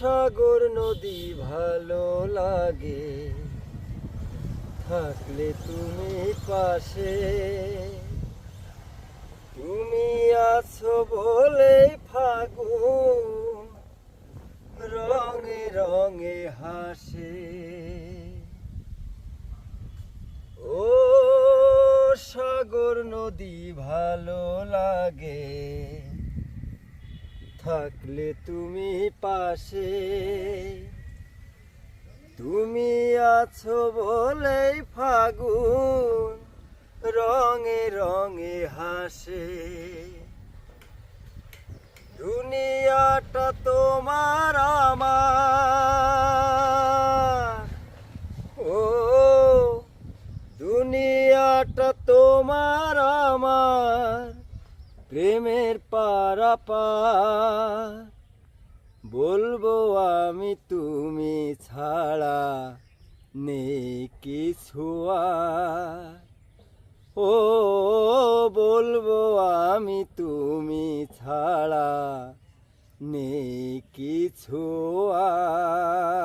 সাগর নদী ভালো লাগে থাকলে তুমি পাশে, তুমি আছো বলে ফাগুন রঙে রঙে হাসে। ও সাগর নদী ভালো লাগে থাকলে তুমি পাশে, তুমি আছো বলেই ফাগুন রঙে রঙে হাসে। দুনিয়াটা তোমার আমার, ও দুনিয়াটা তোমার আমার, প্রেমের পারাপার। বলবো আমি তুমি ছাড়া নেই কিছু আর, ও বলবো আমি তুমি ছাড়া নেই কিছু আর।